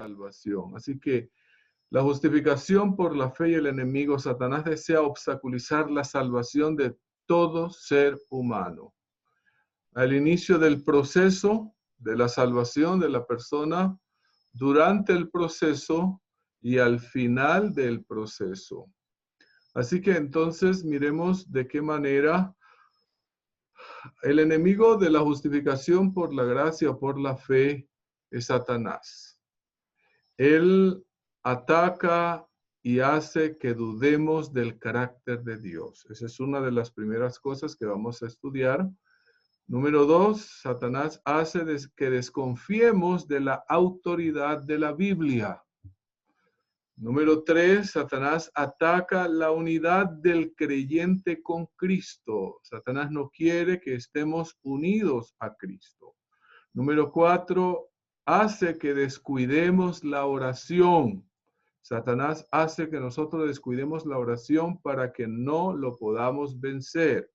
salvación. Así que la justificación por la fe y el enemigo, Satanás desea obstaculizar la salvación de todo ser humano. Al inicio del proceso de la salvación de la persona, durante el proceso y al final del proceso. Así que entonces miremos de qué manera el enemigo de la justificación por la gracia o por la fe es Satanás. Él ataca y hace que dudemos del carácter de Dios. Esa es una de las primeras cosas que vamos a estudiar. Número 2, Satanás hace que desconfiemos de la autoridad de la Biblia. Número 3, Satanás ataca la unidad del creyente con Cristo. Satanás no quiere que estemos unidos a Cristo. Número 4, hace que descuidemos la oración. Satanás hace que nosotros descuidemos la oración para que no lo podamos vencer.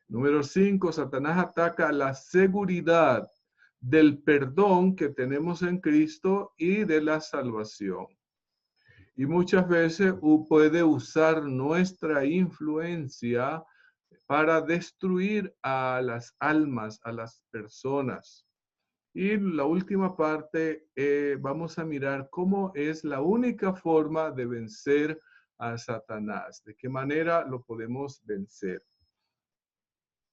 Número 5, Satanás ataca la seguridad del perdón que tenemos en Cristo y de la salvación. Y muchas veces puede usar nuestra influencia para destruir a las almas, a las personas. Y la última parte, vamos a mirar cómo es la única forma de vencer a Satanás. ¿De qué manera lo podemos vencer?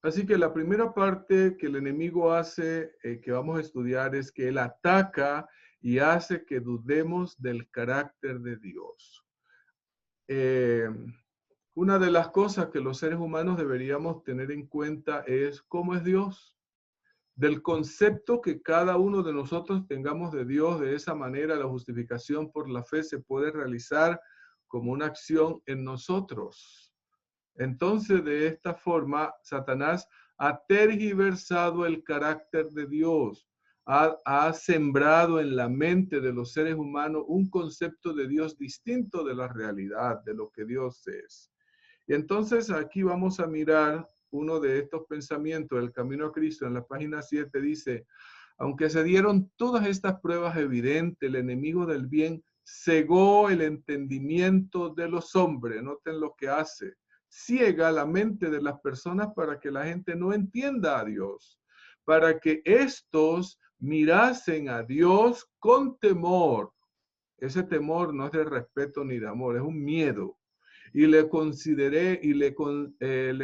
Así que la primera parte que el enemigo hace, que vamos a estudiar, es que él ataca y hace que dudemos del carácter de Dios. Una de las cosas que los seres humanos deberíamos tener en cuenta es cómo es Dios. Del concepto que cada uno de nosotros tengamos de Dios, de esa manera la justificación por la fe se puede realizar como una acción en nosotros. Entonces, de esta forma, Satanás ha tergiversado el carácter de Dios, ha sembrado en la mente de los seres humanos un concepto de Dios distinto de la realidad, de lo que Dios es. Y entonces aquí vamos a mirar uno de estos pensamientos, el camino a Cristo, en la página 7 dice, aunque se dieron todas estas pruebas evidentes, el enemigo del bien cegó el entendimiento de los hombres. Noten lo que hace. Ciega la mente de las personas para que la gente no entienda a Dios, para que estos mirasen a Dios con temor. Ese temor no es de respeto ni de amor, es un miedo. Y le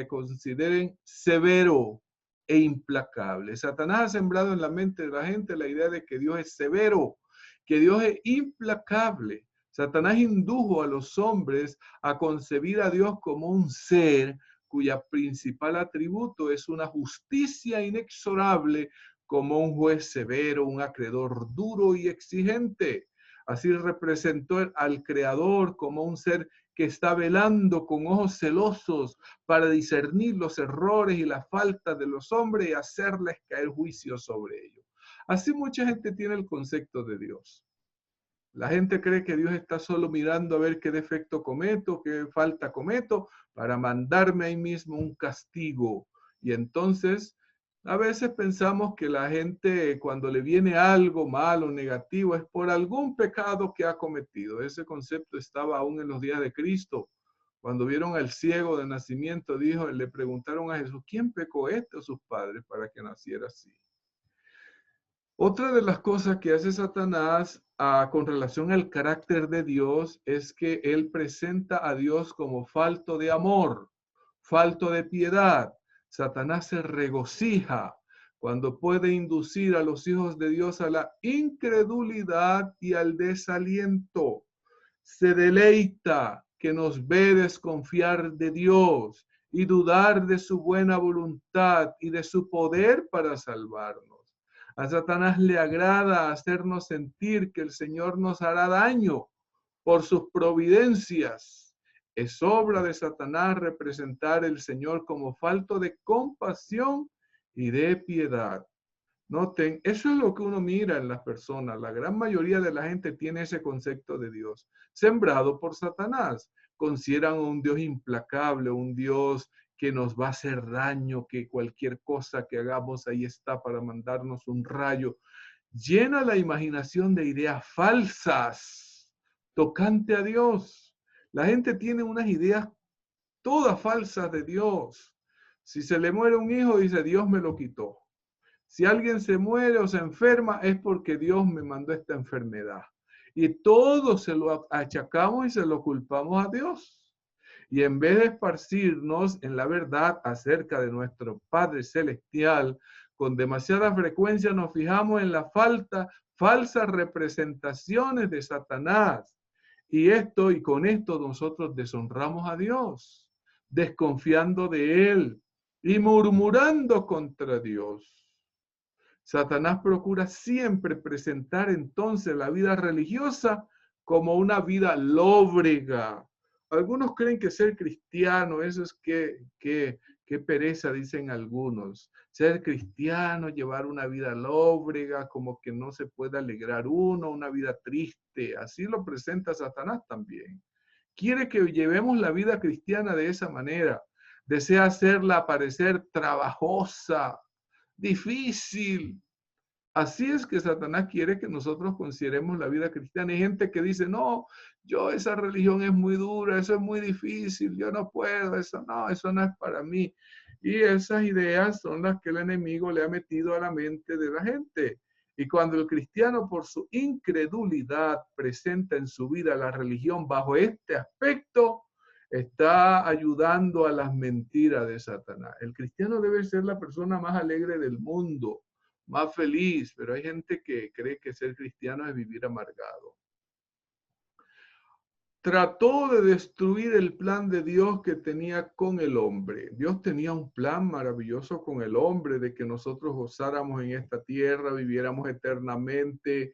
consideren severo e implacable. Satanás ha sembrado en la mente de la gente la idea de que Dios es severo, que Dios es implacable. Satanás indujo a los hombres a concebir a Dios como un ser cuya principal atributo es una justicia inexorable, como un juez severo, un acreedor duro y exigente. Así representó al Creador como un ser que está velando con ojos celosos para discernir los errores y las faltas de los hombres y hacerles caer juicio sobre ellos. Así mucha gente tiene el concepto de Dios. La gente cree que Dios está solo mirando a ver qué defecto cometo, qué falta cometo, para mandarme ahí mismo un castigo. Y entonces, a veces pensamos que la gente, cuando le viene algo malo, negativo, es por algún pecado que ha cometido. Ese concepto estaba aún en los días de Cristo. Cuando vieron al ciego de nacimiento, le preguntaron a Jesús, ¿quién pecó o sus padres para que naciera así? Otra de las cosas que hace Satanás con relación al carácter de Dios es que él presenta a Dios como falto de amor, falto de piedad. Satanás se regocija cuando puede inducir a los hijos de Dios a la incredulidad y al desaliento. Se deleita que nos ve desconfiar de Dios y dudar de su buena voluntad y de su poder para salvarnos. A Satanás le agrada hacernos sentir que el Señor nos hará daño por sus providencias. Es obra de Satanás representar al Señor como falto de compasión y de piedad. Noten, eso es lo que uno mira en las personas. La gran mayoría de la gente tiene ese concepto de Dios, sembrado por Satanás. Consideran a un Dios implacable, un Dios que nos va a hacer daño, que cualquier cosa que hagamos ahí está para mandarnos un rayo. llena la imaginación de ideas falsas tocante a Dios. La gente tiene unas ideas todas falsas de Dios. Si se le muere un hijo, dice, Dios me lo quitó. Si alguien se muere o se enferma, es porque Dios me mandó esta enfermedad. Y todo se lo achacamos y se lo culpamos a Dios. Y en vez de esparcirnos en la verdad acerca de nuestro Padre Celestial, con demasiada frecuencia nos fijamos en la falsas representaciones de Satanás. Y con esto nosotros deshonramos a Dios, desconfiando de Él y murmurando contra Dios. Satanás procura siempre presentar entonces la vida religiosa como una vida lóbrega. Algunos creen que ser cristiano, eso es que pereza, dicen algunos. Ser cristiano, llevar una vida lóbrega, como que no se puede alegrar uno, una vida triste. Así lo presenta Satanás también. Quiere que llevemos la vida cristiana de esa manera. Desea hacerla parecer trabajosa, difícil. Así es que Satanás quiere que nosotros consideremos la vida cristiana. Hay gente que dice, no, esa religión es muy dura, eso es muy difícil, yo no puedo, eso no es para mí. Y esas ideas son las que el enemigo le ha metido a la mente de la gente. Y cuando el cristiano por su incredulidad presenta en su vida la religión bajo este aspecto, está ayudando a las mentiras de Satanás. El cristiano debe ser la persona más alegre del mundo, más feliz, pero hay gente que cree que ser cristiano es vivir amargado. Trató de destruir el plan de Dios que tenía con el hombre. Dios tenía un plan maravilloso con el hombre, de que nosotros gozáramos en esta tierra, viviéramos eternamente,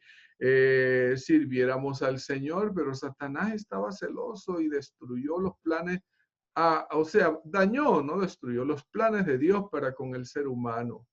sirviéramos al Señor, pero Satanás estaba celoso y destruyó los planes, dañó, no destruyó los planes de Dios para con el ser humano.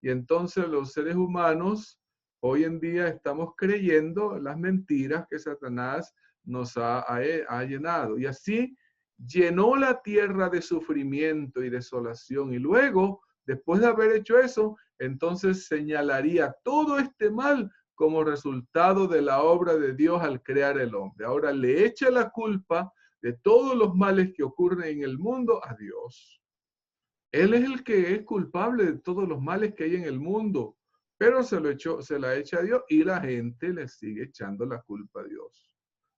Y entonces los seres humanos hoy en día estamos creyendo las mentiras que Satanás nos ha llenado. Y así llenó la tierra de sufrimiento y desolación. Y luego, después de haber hecho eso, entonces señalaría todo este mal como resultado de la obra de Dios al crear el hombre. Ahora le echa la culpa de todos los males que ocurren en el mundo a Dios. Él es el que es culpable de todos los males que hay en el mundo, pero se la echa a Dios y la gente le sigue echando la culpa a Dios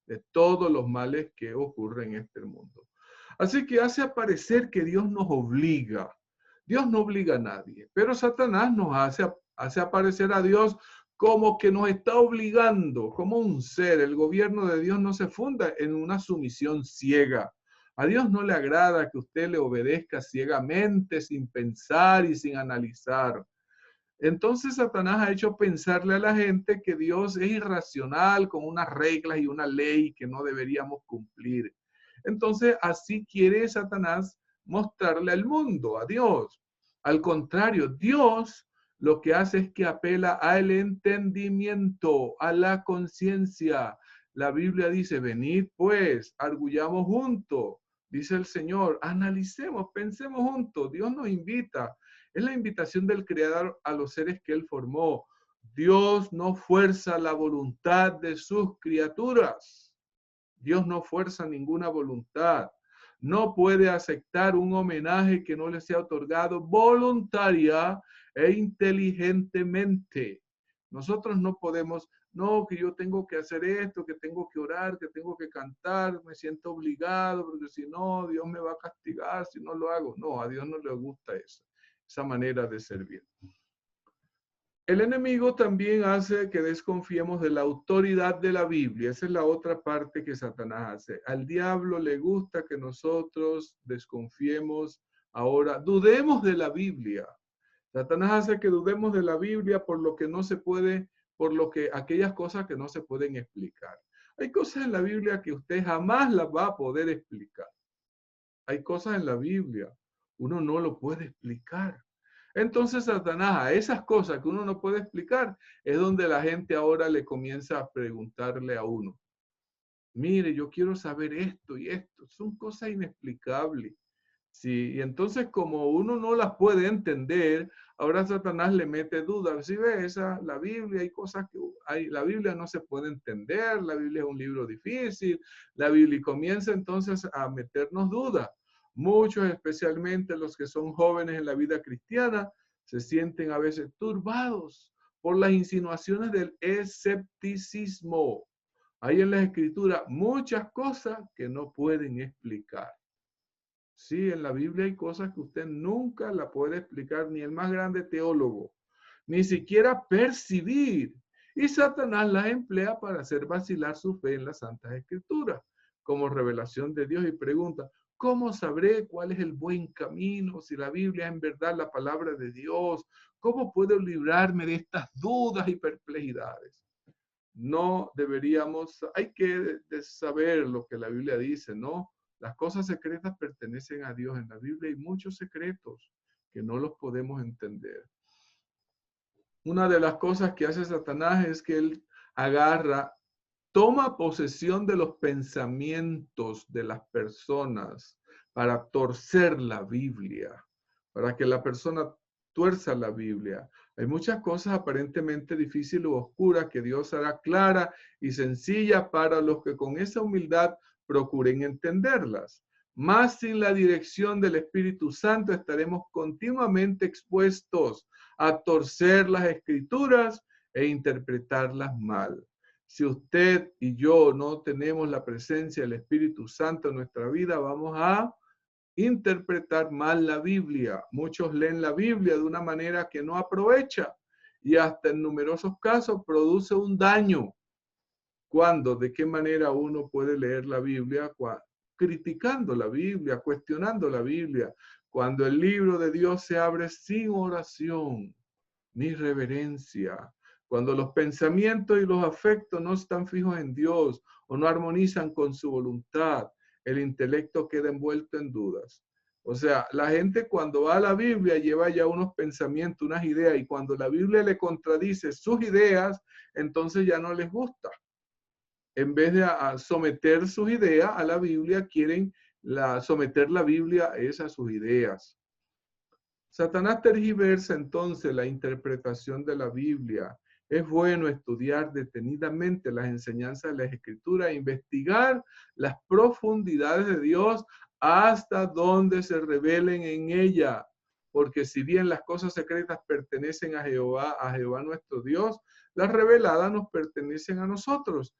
de todos los males que ocurren en este mundo. Así que hace aparecer que Dios nos obliga. Dios no obliga a nadie, pero Satanás nos hace aparecer a Dios como que nos está obligando, como un ser. El gobierno de Dios no se funda en una sumisión ciega. A Dios no le agrada que usted le obedezca ciegamente, sin pensar y sin analizar. Entonces Satanás ha hecho pensarle a la gente que Dios es irracional, con unas reglas y una ley que no deberíamos cumplir. Entonces así quiere Satanás mostrarle al mundo, a Dios. Al contrario, Dios lo que hace es que apela al entendimiento, a la conciencia. La Biblia dice, venid pues, arguyamos juntos. Dice el Señor, analicemos, pensemos juntos. Dios nos invita. Es la invitación del Creador a los seres que Él formó. Dios no fuerza la voluntad de sus criaturas. Dios no fuerza ninguna voluntad. No puede aceptar un homenaje que no le sea otorgado voluntaria e inteligentemente. Nosotros no podemos, no, que yo tengo que hacer esto, que tengo que orar, que tengo que cantar, me siento obligado, porque si no, Dios me va a castigar si no lo hago. No, a Dios no le gusta eso, esa manera de servir. El enemigo también hace que desconfiemos de la autoridad de la Biblia. Esa es la otra parte que Satanás hace. Al diablo le gusta que nosotros desconfiemos. Ahora, dudemos de la Biblia. Satanás hace que dudemos de la Biblia por lo que no se puede, aquellas cosas que no se pueden explicar. Hay cosas en la Biblia que usted jamás las va a poder explicar. Hay cosas en la Biblia, uno no lo puede explicar. Entonces Satanás, a esas cosas que uno no puede explicar, es donde la gente ahora le comienza a preguntarle a uno. Mire, yo quiero saber esto y esto. Son cosas inexplicables. Sí, y entonces como uno no las puede entender, ahora Satanás le mete dudas. Si ves esa, la Biblia, hay cosas que hay, la Biblia no se puede entender, la Biblia es un libro difícil, la Biblia y comienza entonces a meternos dudas. Muchos, especialmente los que son jóvenes en la vida cristiana, se sienten a veces turbados por las insinuaciones del escepticismo. Hay en la Escritura muchas cosas que no pueden explicar. Sí, en la Biblia hay cosas que usted nunca la puede explicar, ni el más grande teólogo, ni siquiera percibir. Y Satanás las emplea para hacer vacilar su fe en las Santas Escrituras, como revelación de Dios y pregunta, ¿cómo sabré cuál es el buen camino? Si la Biblia es en verdad la palabra de Dios, ¿cómo puedo librarme de estas dudas y perplejidades? No deberíamos, hay que saber lo que la Biblia dice, ¿no? Las cosas secretas pertenecen a Dios. En la Biblia hay muchos secretos que no los podemos entender. Una de las cosas que hace Satanás es que él agarra, toma posesión de los pensamientos de las personas para torcer la Biblia, para que la persona tuerza la Biblia. Hay muchas cosas aparentemente difíciles o oscuras que Dios hará clara y sencilla para los que con esa humildad procuren entenderlas. Más sin la dirección del Espíritu Santo estaremos continuamente expuestos a torcer las escrituras e interpretarlas mal. Si usted y yo no tenemos la presencia del Espíritu Santo en nuestra vida, vamos a interpretar mal la Biblia. Muchos leen la Biblia de una manera que no aprovecha y hasta en numerosos casos produce un daño. ¿Cuándo? ¿De qué manera uno puede leer la Biblia? Criticando la Biblia, cuestionando la Biblia. Cuando el libro de Dios se abre sin oración ni reverencia. Cuando los pensamientos y los afectos no están fijos en Dios o no armonizan con su voluntad, el intelecto queda envuelto en dudas. O sea, la gente cuando va a la Biblia lleva ya unos pensamientos, unas ideas, y cuando la Biblia le contradice sus ideas, entonces ya no les gusta. En vez de someter sus ideas a la Biblia, quieren someter la Biblia a sus ideas. Satanás tergiversa entonces la interpretación de la Biblia. Es bueno estudiar detenidamente las enseñanzas de las Escrituras e investigar las profundidades de Dios hasta donde se revelen en ella. Porque si bien las cosas secretas pertenecen a Jehová nuestro Dios, las reveladas nos pertenecen a nosotros.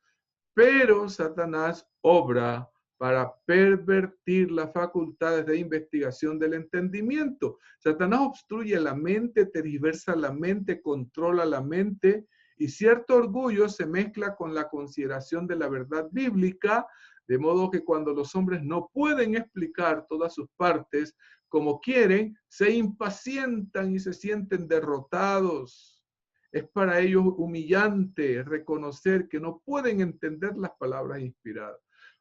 Pero Satanás obra para pervertir las facultades de investigación del entendimiento. Satanás obstruye la mente, tergiversa la mente, controla la mente, y cierto orgullo se mezcla con la consideración de la verdad bíblica, de modo que cuando los hombres no pueden explicar todas sus partes como quieren, se impacientan y se sienten derrotados. Es para ellos humillante reconocer que no pueden entender las palabras inspiradas.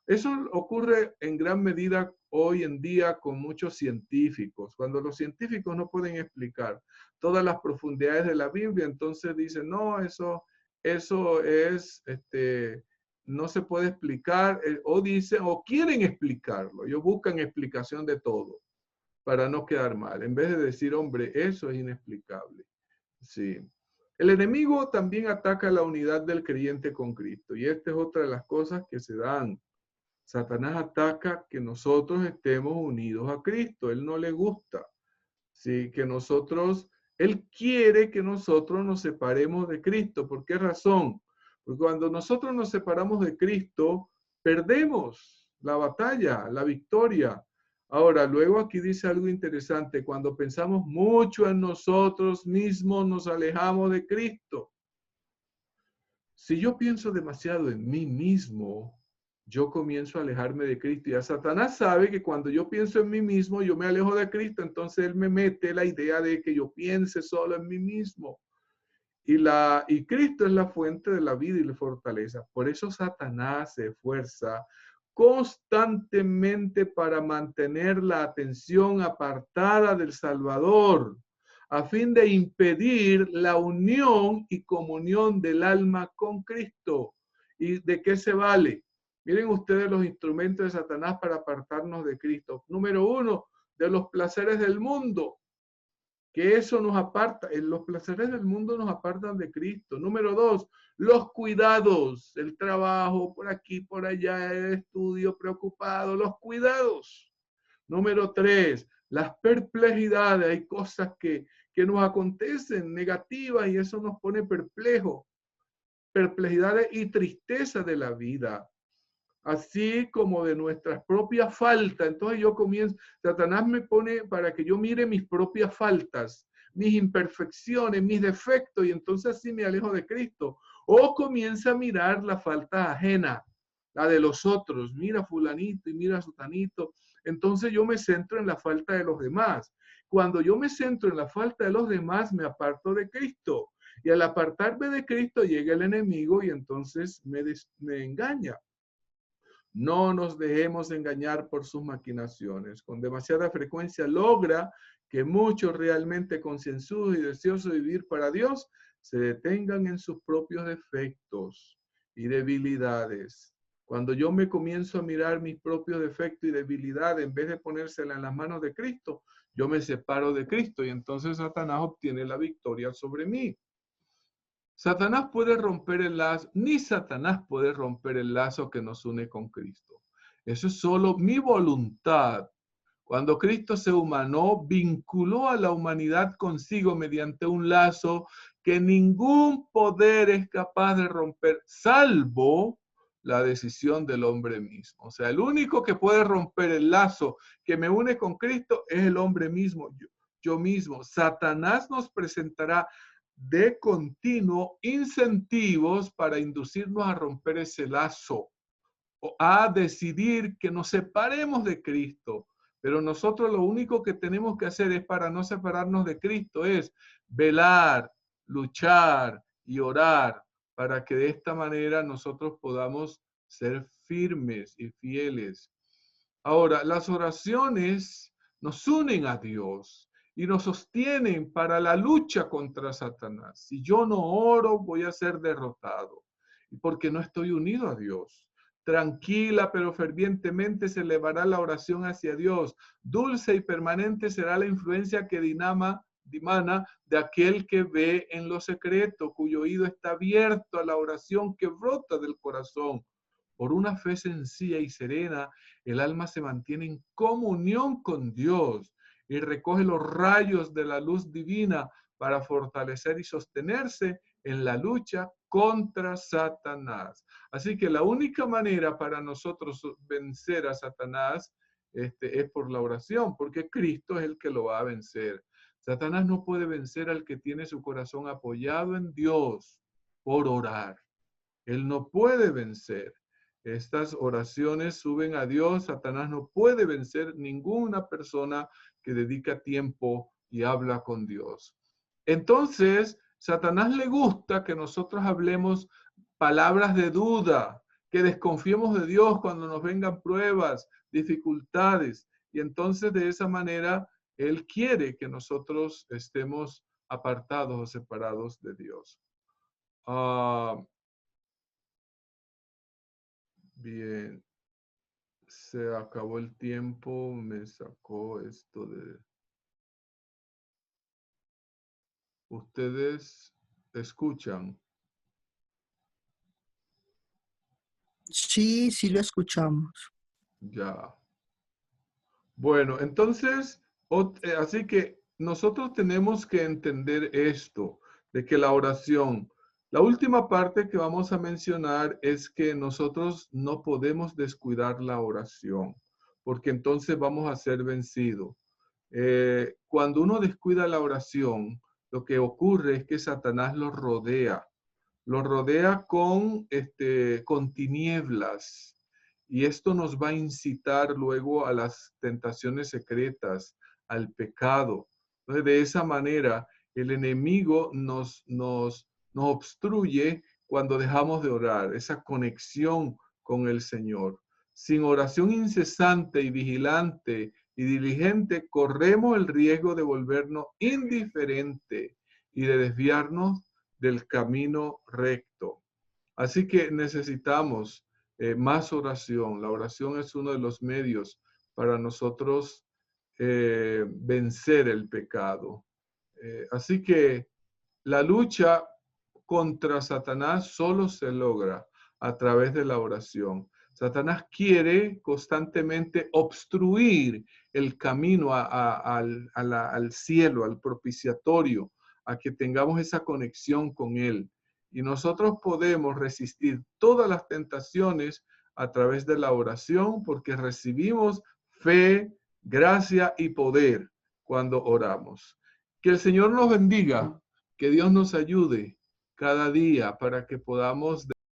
Eso ocurre en gran medida hoy en día con muchos científicos. Cuando los científicos no pueden explicar todas las profundidades de la Biblia, entonces dicen, no, eso es, no se puede explicar, o dicen, o quieren explicarlo. Ellos buscan explicación de todo para no quedar mal, en vez de decir, hombre, eso es inexplicable. Sí. El enemigo también ataca la unidad del creyente con Cristo. Y esta es otra de las cosas que se dan. Satanás ataca que nosotros estemos unidos a Cristo. Él no le gusta. Sí, que nosotros, él quiere que nosotros nos separemos de Cristo. ¿Por qué razón? Porque cuando nosotros nos separamos de Cristo, perdemos la batalla, la victoria. Ahora, luego aquí dice algo interesante. Cuando pensamos mucho en nosotros mismos, nos alejamos de Cristo. Si yo pienso demasiado en mí mismo, yo comienzo a alejarme de Cristo. Y a Satanás sabe que cuando yo pienso en mí mismo, yo me alejo de Cristo. Entonces él me mete la idea de que yo piense solo en mí mismo. Y Cristo es la fuente de la vida y la fortaleza. Por eso Satanás se esfuerza constantemente para mantener la atención apartada del Salvador, a fin de impedir la unión y comunión del alma con Cristo. ¿Y de qué se vale? Miren ustedes los instrumentos de Satanás para apartarnos de Cristo. Número uno, de los placeres del mundo, que eso nos aparta, los placeres del mundo nos apartan de Cristo. Número 2, los cuidados, el trabajo por aquí, por allá, el estudio preocupado, los cuidados. Número 3, las perplejidades, hay cosas que nos acontecen negativas y eso nos pone perplejos, perplejidades y tristeza de la vida, así como de nuestras propias faltas. Entonces yo comienzo, Satanás me pone para que yo mire mis propias faltas, mis imperfecciones, mis defectos, y entonces así me alejo de Cristo. O comienza a mirar la falta ajena, la de los otros. Mira fulanito y mira sutanito. Entonces yo me centro en la falta de los demás. Cuando yo me centro en la falta de los demás, me aparto de Cristo. Y al apartarme de Cristo llega el enemigo y entonces me engaña. No nos dejemos engañar por sus maquinaciones. Con demasiada frecuencia logra que muchos realmente concienzudos y deseosos de vivir para Dios se detengan en sus propios defectos y debilidades. Cuando yo me comienzo a mirar mis propios defectos y debilidades, en vez de ponérsela en las manos de Cristo, yo me separo de Cristo y entonces Satanás obtiene la victoria sobre mí. Satanás puede romper el lazo, ni Satanás puede romper el lazo que nos une con Cristo. Eso es solo mi voluntad. Cuando Cristo se humanó, vinculó a la humanidad consigo mediante un lazo que ningún poder es capaz de romper, salvo la decisión del hombre mismo. O sea, el único que puede romper el lazo que me une con Cristo es el hombre mismo, yo mismo. Satanás nos presentará de continuo incentivos para inducirnos a romper ese lazo o a decidir que nos separemos de Cristo. Pero nosotros lo único que tenemos que hacer es para no separarnos de Cristo es velar, luchar y orar para que de esta manera nosotros podamos ser firmes y fieles. Ahora, las oraciones nos unen a Dios y nos sostienen para la lucha contra Satanás. Si yo no oro, voy a ser derrotado. Y porque no estoy unido a Dios. Tranquila pero fervientemente se elevará la oración hacia Dios. Dulce y permanente será la influencia que dimana de aquel que ve en lo secreto, cuyo oído está abierto a la oración que brota del corazón. Por una fe sencilla y serena, el alma se mantiene en comunión con Dios y recoge los rayos de la luz divina para fortalecer y sostenerse en la lucha contra Satanás. Así que la única manera para nosotros vencer a Satanás es por la oración, porque Cristo es el que lo va a vencer. Satanás no puede vencer al que tiene su corazón apoyado en Dios por orar. Él no puede vencer. Estas oraciones suben a Dios. Satanás no puede vencer ninguna persona que dedica tiempo y habla con Dios. Entonces, Satanás le gusta que nosotros hablemos palabras de duda, que desconfiemos de Dios cuando nos vengan pruebas, dificultades. Y entonces de esa manera, él quiere que nosotros estemos apartados o separados de Dios. Bien, se acabó el tiempo, me sacó esto de... Ustedes escuchan. Sí, sí lo escuchamos. Ya. Bueno, entonces, así que nosotros tenemos que entender esto, de que la oración, la última parte que vamos a mencionar es que nosotros no podemos descuidar la oración, porque entonces vamos a ser vencidos. Cuando uno descuida la oración, lo que ocurre es que Satanás lo rodea con tinieblas, y esto nos va a incitar luego a las tentaciones secretas, al pecado. Entonces, de esa manera, el enemigo nos obstruye cuando dejamos de orar, esa conexión con el Señor. Sin oración incesante y vigilante y diligente, corremos el riesgo de volvernos indiferentes y de desviarnos del camino recto. Así que necesitamos más oración. La oración es uno de los medios para nosotros vencer el pecado. Así que la lucha contra Satanás solo se logra a través de la oración. Satanás quiere constantemente obstruir el camino al cielo, al propiciatorio, a que tengamos esa conexión con Él. Y nosotros podemos resistir todas las tentaciones a través de la oración porque recibimos fe, gracia y poder cuando oramos. Que el Señor nos bendiga, que Dios nos ayude cada día para que podamos